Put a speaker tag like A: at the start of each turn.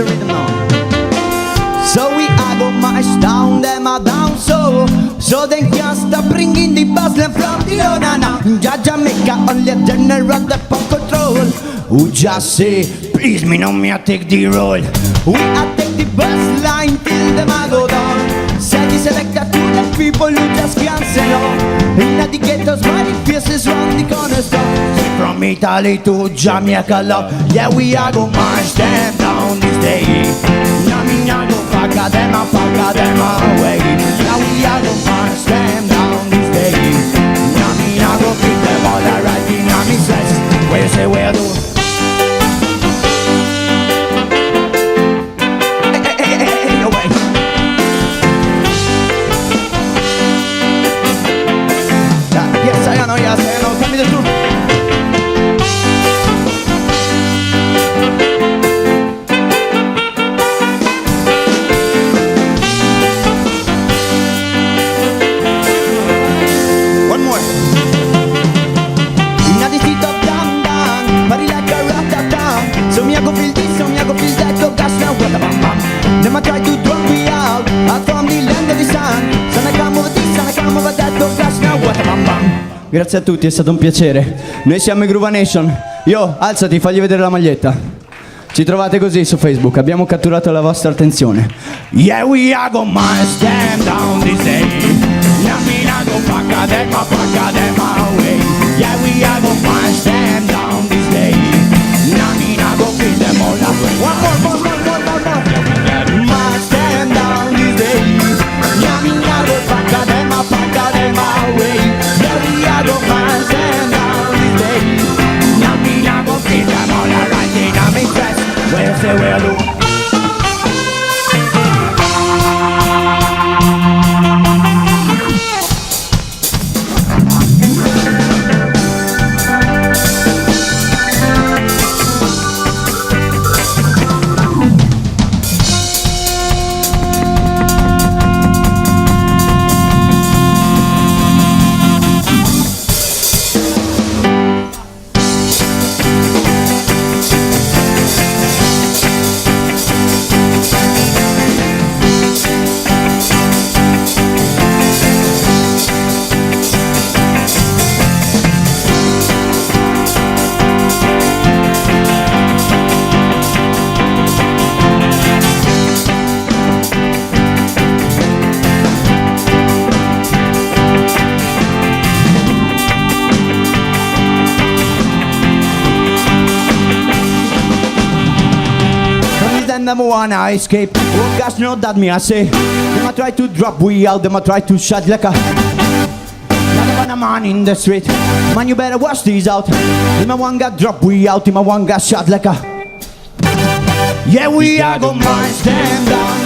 A: the rhythm now. So we are go march down, them are down so they can't stop bringing the buzzing from the owner now. Jamaica only a general the pop control. Who just say, please me no me I take the role. We a take the bus line till them I go down. Say the selector to the people who just can't say no. In the ghettos, mighty faces round the cornerstone. From Italy to Jamaica, love, yeah we are go march them down this day. Yummy, go fuck them away. Yeah we are go march them down this day. Yummy, go keep them all right in Yummy says. Where you say where do? Hey, away. Yes, I know, tell me the truth. Grazie a tutti, è stato un piacere. Noi siamo i Groove Nation. Yo, alzati, fagli vedere la maglietta. Ci trovate così su Facebook, abbiamo catturato la vostra attenzione. Yeah, we are gonna march them down this day. Yeah, we are gonna fuck them away. Yeah, we are gonna march them down this day. Yeah, we are gonna beat them all away. One more. March them down this day. Yeah, we are gonna fuck them away. Yeah, we are gonna march them down this day. Yeah, we are gonna beat them all right in a big dress. Where say where do? Them wanna escape. Oh gosh, no, that me I say. Them a try to drop we out, them a try to shut like a. Not a man in the street. Man, you better watch these out. Them a one got drop we out, them a one got shot like a. Yeah, we are gonna march them down.